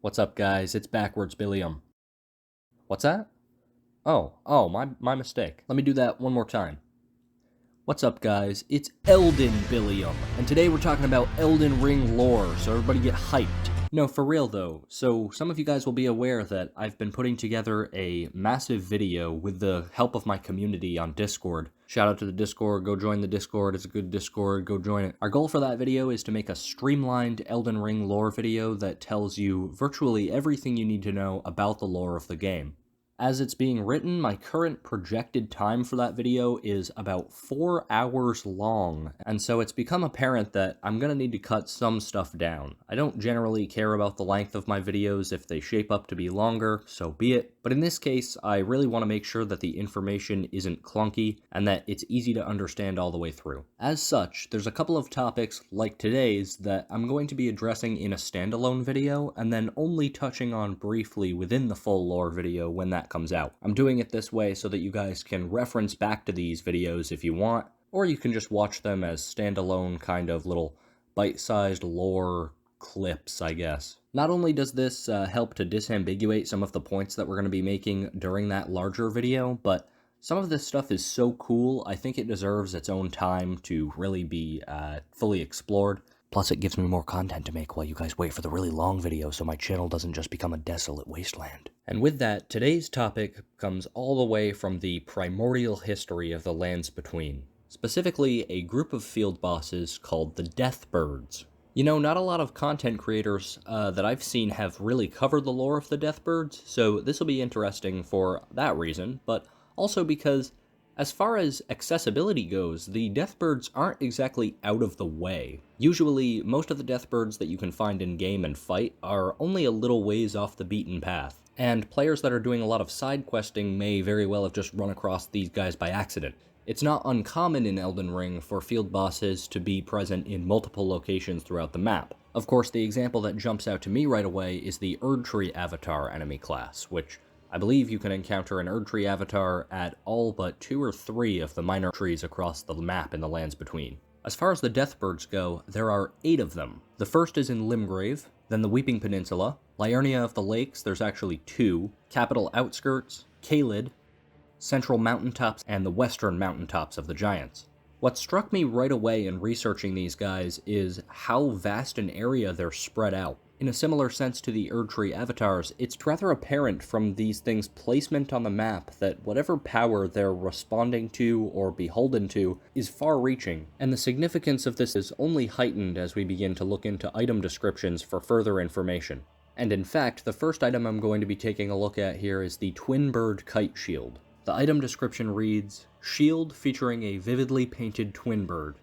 What's up, guys? It's Backwards Billiam. What's that? My mistake. Let me do that one more time. What's up, guys? It's Elden Billiam, and today we're talking about Elden Ring lore, so everybody get hyped. No, for real though, so some of you guys will be aware that I've been putting together a massive video with the help of my community on Discord. Shout out to the Discord, go join the Discord, it's a good Discord, go join it. Our goal for that video is to make a streamlined Elden Ring lore video that tells you virtually everything you need to know about the lore of the game. As it's being written, my current projected time for that video is about 4 hours long, and so it's become apparent that I'm gonna need to cut some stuff down. I don't generally care about the length of my videos. If they shape up to be longer, so be it. But in this case, I really want to make sure that the information isn't clunky and that it's easy to understand all the way through. As such, there's a couple of topics, like today's, that I'm going to be addressing in a standalone video, and then only touching on briefly within the full lore video when that comes out. I'm doing it this way so that you guys can reference back to these videos if you want, or you can just watch them as standalone kind of little bite-sized lore clips, I guess. Not only does this help to disambiguate some of the points that we're going to be making during that larger video, but some of this stuff is so cool, I think it deserves its own time to really be fully explored. Plus, it gives me more content to make while you guys wait for the really long video so my channel doesn't just become a desolate wasteland. And with that, today's topic comes all the way from the primordial history of the Lands Between. Specifically, a group of field bosses called the Deathbirds. You know, not a lot of content creators that I've seen have really covered the lore of the Deathbirds, so this will be interesting for that reason, but also because, as far as accessibility goes, the Deathbirds aren't exactly out of the way. Usually, most of the Deathbirds that you can find in-game and fight are only a little ways off the beaten path, and players that are doing a lot of side questing may very well have just run across these guys by accident. It's not uncommon in Elden Ring for field bosses to be present in multiple locations throughout the map. Of course, the example that jumps out to me right away is the Erdtree avatar enemy class, which I believe you can encounter an Erdtree avatar at all but 2 or 3 of the minor trees across the map in the Lands Between. As far as the Deathbirds go, there are 8 of them. The first is in Limgrave, then the Weeping Peninsula, Liurnia of the Lakes, there's actually 2, Capital Outskirts, Caelid, Central Mountaintops, and the Western Mountaintops of the Giants. What struck me right away in researching these guys is how vast an area they're spread out. In a similar sense to the Erdtree avatars, it's rather apparent from these things' placement on the map that whatever power they're responding to or beholden to is far-reaching, and the significance of this is only heightened as we begin to look into item descriptions for further information. And in fact, the first item I'm going to be taking a look at here is the Twin Bird Kite Shield. The item description reads, "Shield featuring a vividly painted twin bird.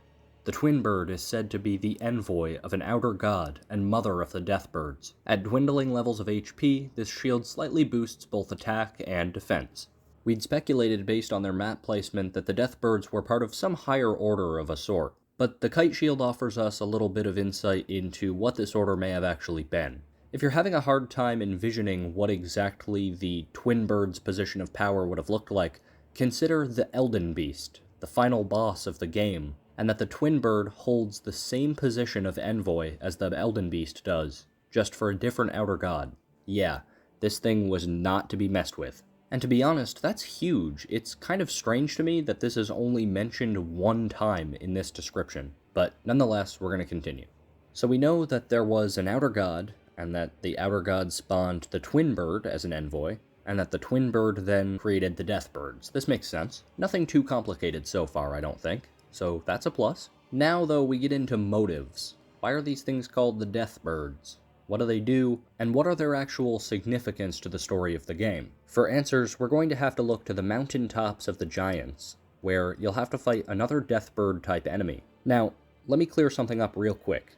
The twin bird is said to be the envoy of an outer god and mother of the Deathbirds. At dwindling levels of HP, this shield slightly boosts both attack and defense." We'd speculated based on their map placement that the Deathbirds were part of some higher order of a sort, but the Kite Shield offers us a little bit of insight into what this order may have actually been. If you're having a hard time envisioning what exactly the Twin Bird's position of power would have looked like, consider the Elden Beast, the final boss of the game, and that the Twin Bird holds the same position of envoy as the Elden Beast does, just for a different outer god. Yeah, this thing was not to be messed with. And to be honest, that's huge. It's kind of strange to me that this is only mentioned one time in this description, but nonetheless, we're going to continue. So we know that there was an outer god, and that the outer god spawned the Twin Bird as an envoy, and that the Twin Bird then created the Deathbirds. This makes sense. Nothing too complicated so far, I don't think, so that's a plus. Now, though, we get into motives. Why are these things called the Deathbirds? What do they do, and what are their actual significance to the story of the game? For answers, we're going to have to look to the mountaintops of the Giants, where you'll have to fight another Deathbird-type enemy. Now, let me clear something up real quick.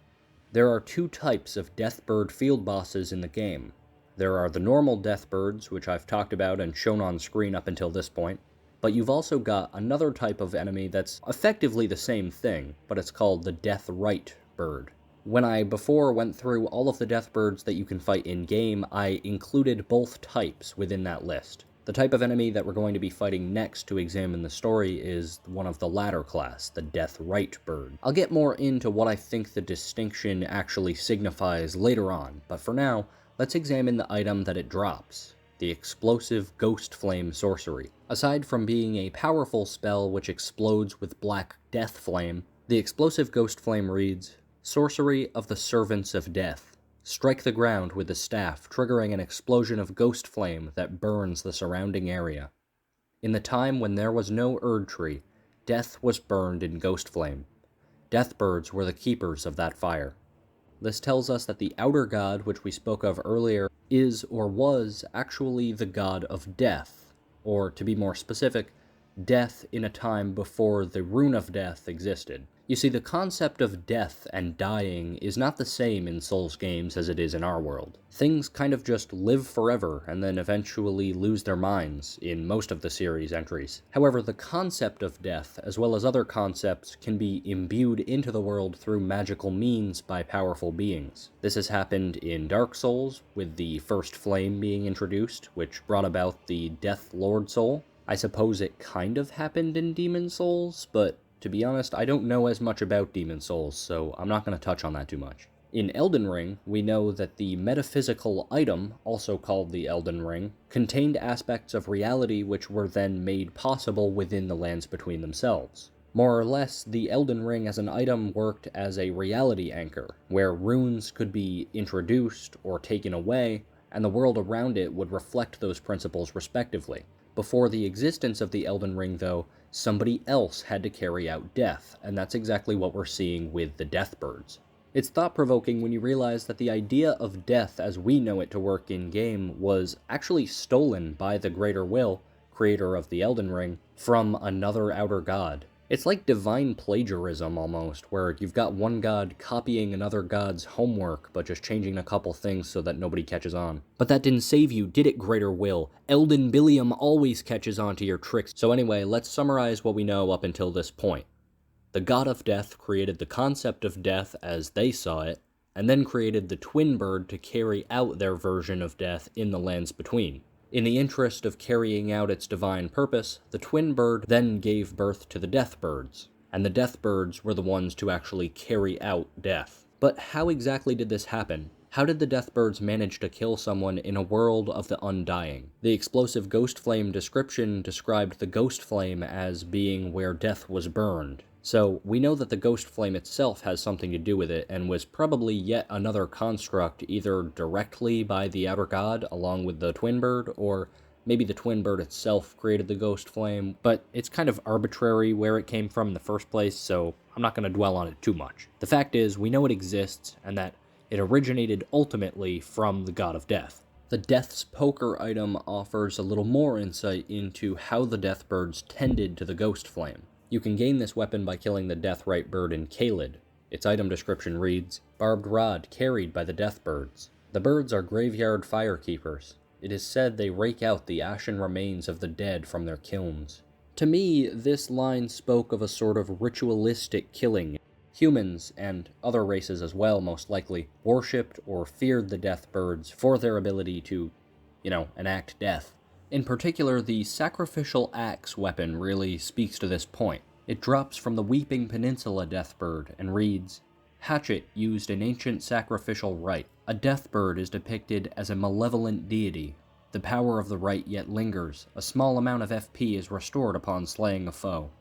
There are 2 types of Deathbird field bosses in the game. There are the normal Deathbirds, which I've talked about and shown on screen up until this point, but you've also got another type of enemy that's effectively the same thing, but it's called the Rite bird. When I before went through all of the Deathbirds that you can fight in-game, I included both types within that list. The type of enemy that we're going to be fighting next to examine the story is one of the latter class, the Rite bird. I'll get more into what I think the distinction actually signifies later on, but for now, Let's examine the item that it drops, the explosive Ghost Flame Sorcery. Aside from being a powerful spell which explodes with black death flame, the explosive Ghost Flame reads, Sorcery of the Servants of Death. Strike the ground with the staff, triggering an explosion of ghost flame that burns the surrounding area. In the time when there was no Erd Tree, death was burned in ghost flame. Deathbirds were the keepers of that fire. This tells us that the outer god, which we spoke of earlier, is or was actually the god of death, or to be more specific, death in a time before the Rune of Death existed. You see, the concept of death and dying is not the same in Souls games as it is in our world. Things kind of just live forever and then eventually lose their minds in most of the series entries. However, the concept of death, as well as other concepts, can be imbued into the world through magical means by powerful beings. This has happened in Dark Souls, with the first flame being introduced, which brought about the Death Lord Soul. I suppose it kind of happened in Demon Souls, but to be honest, I don't know as much about Demon Souls, so I'm not going to touch on that too much. In Elden Ring, we know that the metaphysical item, also called the Elden Ring, contained aspects of reality which were then made possible within the lands between themselves. More or less, the Elden Ring as an item worked as a reality anchor, where runes could be introduced or taken away, and the world around it would reflect those principles respectively. Before the existence of the Elden Ring, though, somebody else had to carry out death, and that's exactly what we're seeing with the Deathbirds. It's thought-provoking when you realize that the idea of death as we know it to work in-game was actually stolen by the Greater Will, creator of the Elden Ring, from another outer god. It's like divine plagiarism almost, where you've got one god copying another god's homework, but just changing a couple things so that nobody catches on. But that didn't save you, did it, Greater Will? Elden Billium always catches on to your tricks. So anyway, let's summarize what we know up until this point. The god of death created the concept of death as they saw it, and then created the twin bird to carry out their version of death in the lands between. In the interest of carrying out its divine purpose, the twin bird then gave birth to the Deathbirds, and the Deathbirds were the ones to actually carry out death. But how exactly did this happen? How did the Deathbirds manage to kill someone in a world of the undying? The explosive ghost flame description described the ghost flame as being where death was burned. So we know that the ghost flame itself has something to do with it, and was probably yet another construct either directly by the outer god along with the twin bird, or maybe the twin bird itself created the ghost flame, but it's kind of arbitrary where it came from in the first place, so I'm not going to dwell on it too much. The fact is, we know it exists, and that it originated ultimately from the god of death. The Death's Poker item offers a little more insight into how the Deathbirds tended to the ghost flame. You can gain this weapon by killing the Deathrite bird in Caelid. Its item description reads, Barbed rod carried by the Deathbirds. The birds are graveyard firekeepers. It is said they rake out the ashen remains of the dead from their kilns. To me, this line spoke of a sort of ritualistic killing. Humans, and other races as well most likely, worshipped or feared the Deathbirds for their ability to, enact death. In particular, the sacrificial axe weapon really speaks to this point. It drops from the Weeping Peninsula Deathbird and reads, Hatchet used in ancient sacrificial rite. A Deathbird is depicted as a malevolent deity. The power of the rite yet lingers. A small amount of FP is restored upon slaying a foe.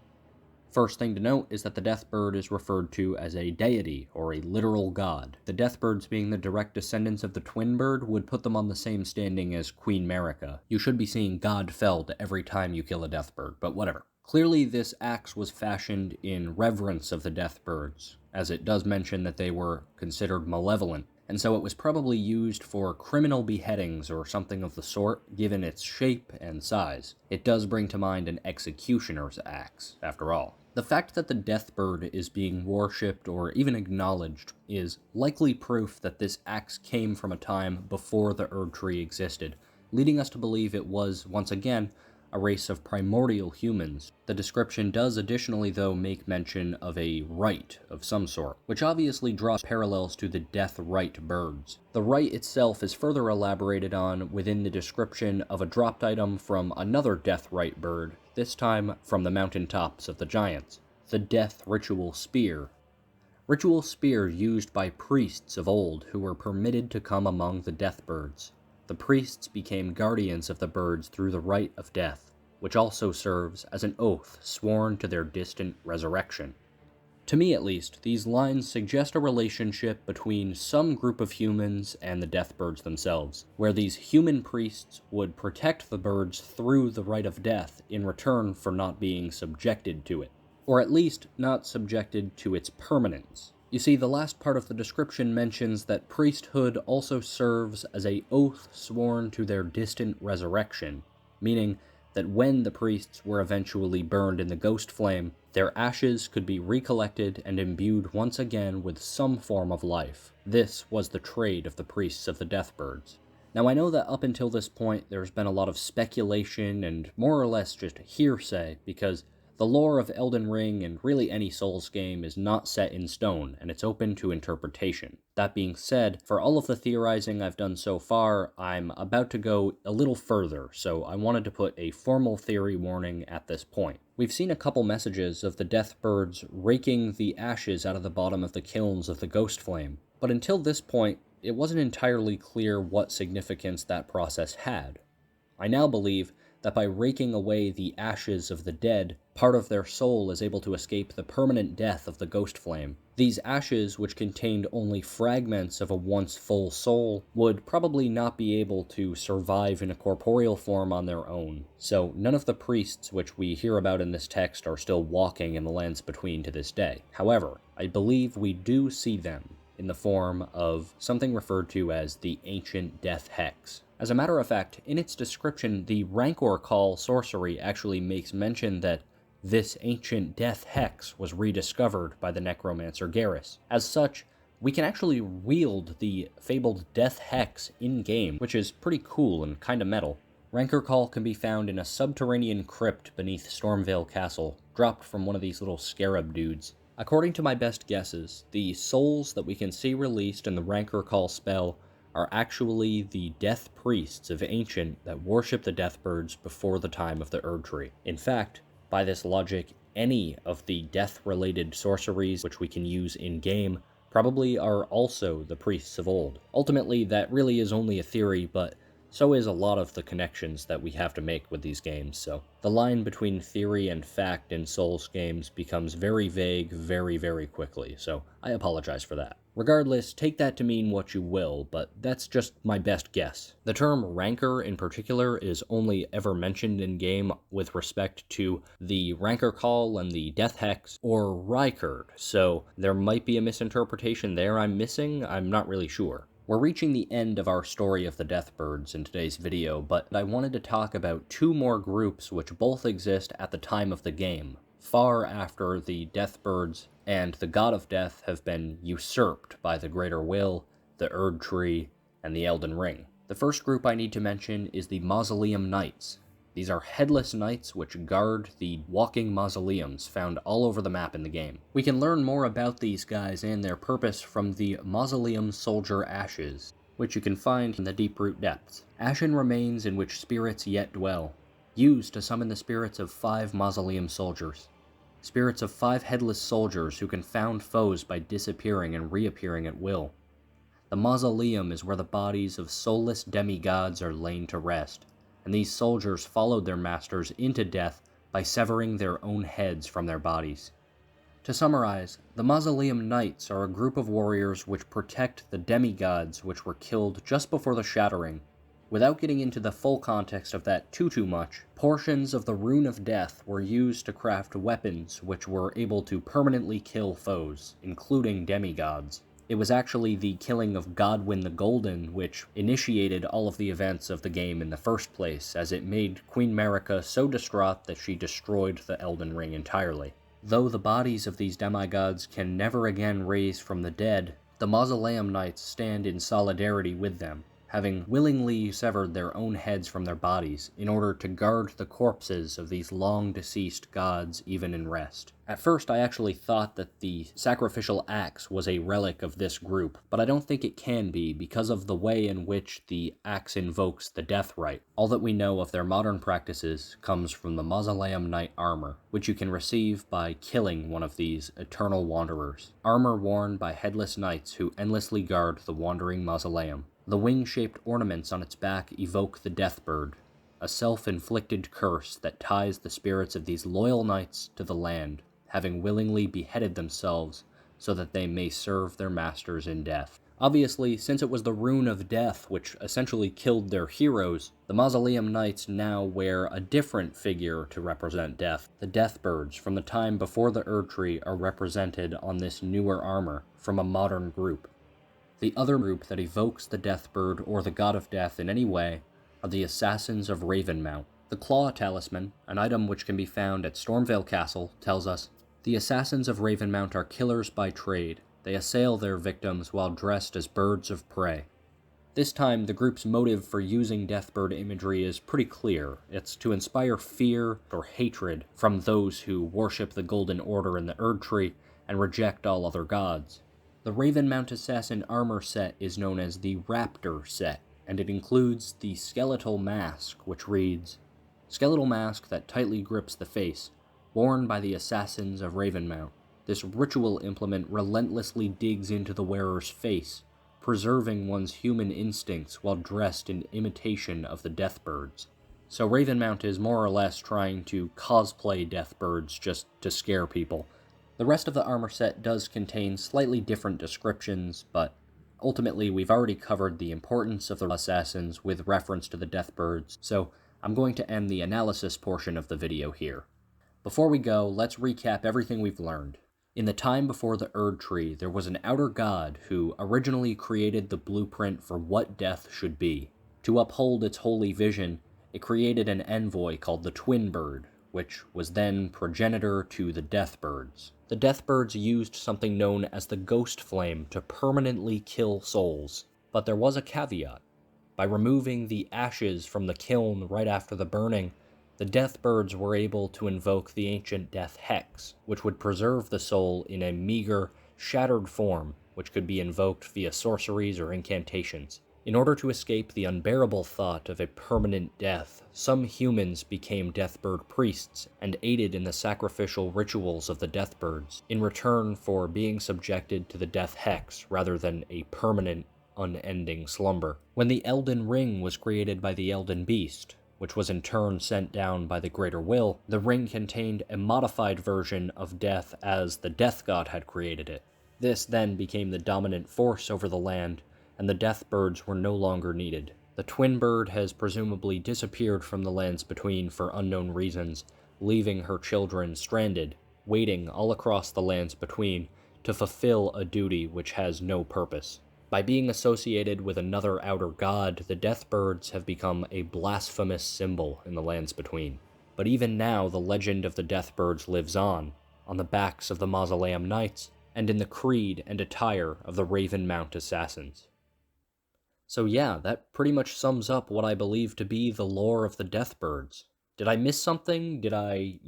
First thing to note is that the Deathbird is referred to as a deity, or a literal god. The Deathbirds being the direct descendants of the Twin Bird would put them on the same standing as Queen Marika. You should be seeing God felled every time you kill a Deathbird, but whatever. Clearly this axe was fashioned in reverence of the Deathbirds, as it does mention that they were considered malevolent, and so it was probably used for criminal beheadings or something of the sort, given its shape and size. It does bring to mind an executioner's axe, after all. The fact that the Deathbird is being worshipped or even acknowledged is likely proof that this axe came from a time before the Erd Tree existed, leading us to believe it was, once again, a race of primordial humans. The description does additionally, though, make mention of a rite of some sort, which obviously draws parallels to the death rite birds. The rite itself is further elaborated on within the description of a dropped item from another death rite bird, this time from the mountaintops of the Giants, the Death Ritual Spear. Ritual spear used by priests of old who were permitted to come among the Deathbirds. The priests became guardians of the birds through the rite of death, which also serves as an oath sworn to their distant resurrection. To me at least, these lines suggest a relationship between some group of humans and the Deathbirds themselves, where these human priests would protect the birds through the rite of death in return for not being subjected to it, or at least not subjected to its permanence. You see, the last part of the description mentions that priesthood also serves as an oath sworn to their distant resurrection, meaning that when the priests were eventually burned in the ghost flame, their ashes could be recollected and imbued once again with some form of life. This was the trade of the priests of the Deathbirds. Now I know that up until this point there's been a lot of speculation and more or less just hearsay, because the lore of Elden Ring and really any Souls game is not set in stone, and it's open to interpretation. That being said, for all of the theorizing I've done so far, I'm about to go a little further, so I wanted to put a formal theory warning at this point. We've seen a couple messages of the Deathbirds raking the ashes out of the bottom of the kilns of the Ghost Flame, but until this point, it wasn't entirely clear what significance that process had. I now believe that by raking away the ashes of the dead, part of their soul is able to escape the permanent death of the ghost flame. These ashes, which contained only fragments of a once full soul, would probably not be able to survive in a corporeal form on their own. So none of the priests which we hear about in this text are still walking in the lands between to this day. However, I believe we do see them in the form of something referred to as the Ancient Death Hex. As a matter of fact, in its description, the Rancor Call Sorcery actually makes mention that this Ancient Death Hex was rediscovered by the necromancer Garrus. As such, we can actually wield the fabled Death Hex in-game, which is pretty cool and kinda metal. Rancor Call can be found in a subterranean crypt beneath Stormvale Castle, dropped from one of these little scarab dudes. According to my best guesses, the souls that we can see released in the Rancor Call spell are actually the death priests of Ancient that worship the Deathbirds before the time of the Erdtree. In fact, by this logic, any of the death-related sorceries which we can use in-game probably are also the priests of old. Ultimately, that really is only a theory, but so is a lot of the connections that we have to make with these games, so the line between theory and fact in Souls games becomes very vague very, very quickly, so I apologize for that. Regardless, take that to mean what you will, but that's just my best guess. The term Rancor in particular is only ever mentioned in-game with respect to the Rancor Call and the Death Hex, or Rykard, so there might be a misinterpretation there I'm missing, I'm not really sure. We're reaching the end of our story of the Deathbirds in today's video, but I wanted to talk about two more groups which both exist at the time of the game, far after the Deathbirds and the God of Death have been usurped by the Greater Will, the Erdtree, and the Elden Ring. The first group I need to mention is the Mausoleum Knights. These are headless knights which guard the walking mausoleums found all over the map in the game. We can learn more about these guys and their purpose from the Mausoleum Soldier Ashes, which you can find in the Deeproot Depths. Ashen remains in which spirits yet dwell, used to summon the spirits of 5 Mausoleum soldiers. Spirits of 5 headless soldiers who confound foes by disappearing and reappearing at will. The Mausoleum is where the bodies of soulless demigods are lain to rest, and these soldiers followed their masters into death by severing their own heads from their bodies. To summarize, the Mausoleum Knights are a group of warriors which protect the demigods which were killed just before the Shattering. Without getting into the full context of that too much, portions of the Rune of Death were used to craft weapons which were able to permanently kill foes, including demigods. It was actually the killing of Godwyn the Golden which initiated all of the events of the game in the first place, as it made Queen Marika so distraught that she destroyed the Elden Ring entirely. Though the bodies of these demigods can never again raise from the dead, the Mausoleum Knights stand in solidarity with them. having willingly severed their own heads from their bodies in order to guard the corpses of these long-deceased gods even in rest. At first, I actually thought that the sacrificial axe was a relic of this group, but I don't think it can be because of the way in which the axe invokes the death rite. All that we know of their modern practices comes from the Mausoleum Knight armor, which you can receive by killing one of these eternal wanderers. Armor worn by headless knights who endlessly guard the wandering mausoleum. The wing-shaped ornaments on its back evoke the Deathbird, a self-inflicted curse that ties the spirits of these loyal knights to the land, having willingly beheaded themselves so that they may serve their masters in death. Obviously, since it was the rune of death which essentially killed their heroes, the Mausoleum Knights now wear a different figure to represent death. The Deathbirds from the time before the Erdtree are represented on this newer armor from a modern group. The other group that evokes the Deathbird or the God of Death in any way are the Assassins of Ravenmount. The Claw Talisman, an item which can be found at Stormvale Castle, tells us, "The Assassins of Ravenmount are killers by trade. They assail their victims while dressed as birds of prey." This time, the group's motive for using Deathbird imagery is pretty clear. It's to inspire fear or hatred from those who worship the Golden Order in the Erdtree and reject all other gods. The Ravenmount Assassin armor set is known as the Raptor set, and it includes the skeletal mask, which reads, "Skeletal mask that tightly grips the face, worn by the Assassins of Ravenmount. This ritual implement relentlessly digs into the wearer's face, preserving one's human instincts while dressed in imitation of the Deathbirds." So Ravenmount is more or less trying to cosplay Deathbirds just to scare people. The rest of the armor set does contain slightly different descriptions, but ultimately we've already covered the importance of the assassins with reference to the Deathbirds, so I'm going to end the analysis portion of the video here. Before we go, let's recap everything we've learned. In the time before the Erdtree, there was an outer god who originally created the blueprint for what death should be. To uphold its holy vision, it created an envoy called the Twin Bird, which was then progenitor to the Deathbirds. The Deathbirds used something known as the Ghost Flame to permanently kill souls, but there was a caveat. By removing the ashes from the kiln right after the burning, the Deathbirds were able to invoke the ancient Death Hex, which would preserve the soul in a meager, shattered form, which could be invoked via sorceries or incantations. In order to escape the unbearable thought of a permanent death, some humans became Deathbird priests and aided in the sacrificial rituals of the Deathbirds, in return for being subjected to the Death Hex rather than a permanent, unending slumber. When the Elden Ring was created by the Elden Beast, which was in turn sent down by the Greater Will, the ring contained a modified version of death as the Death God had created it. This then became the dominant force over the land, and the Deathbirds were no longer needed. The Twin Bird has presumably disappeared from the lands between for unknown reasons, leaving her children stranded, waiting all across the lands between to fulfill a duty which has no purpose. By being associated with another outer god, the Deathbirds have become a blasphemous symbol in the lands between. But even now, the legend of the Deathbirds lives on the backs of the Mausoleum Knights, and in the creed and attire of the Ravenmount Assassins. So yeah, that pretty much sums up what I believe to be the lore of the Deathbirds. Did I miss something? Did I,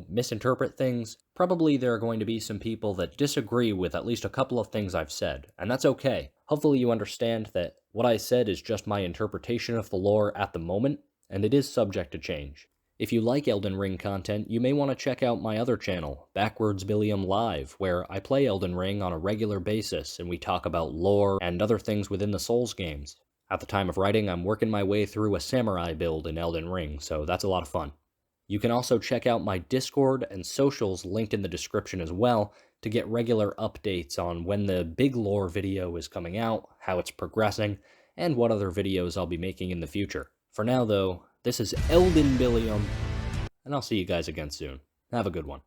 misinterpret things? Probably there are going to be some people that disagree with at least a couple of things I've said, and that's okay. Hopefully you understand that what I said is just my interpretation of the lore at the moment, and it is subject to change. If you like Elden Ring content, you may want to check out my other channel, Backwards Billiam Live, where I play Elden Ring on a regular basis, and we talk about lore and other things within the Souls games. At the time of writing, I'm working my way through a samurai build in Elden Ring, so that's a lot of fun. You can also check out my Discord and socials linked in the description as well to get regular updates on when the big lore video is coming out, how it's progressing, and what other videos I'll be making in the future. For now though, this is Elden Billiam, and I'll see you guys again soon. Have a good one.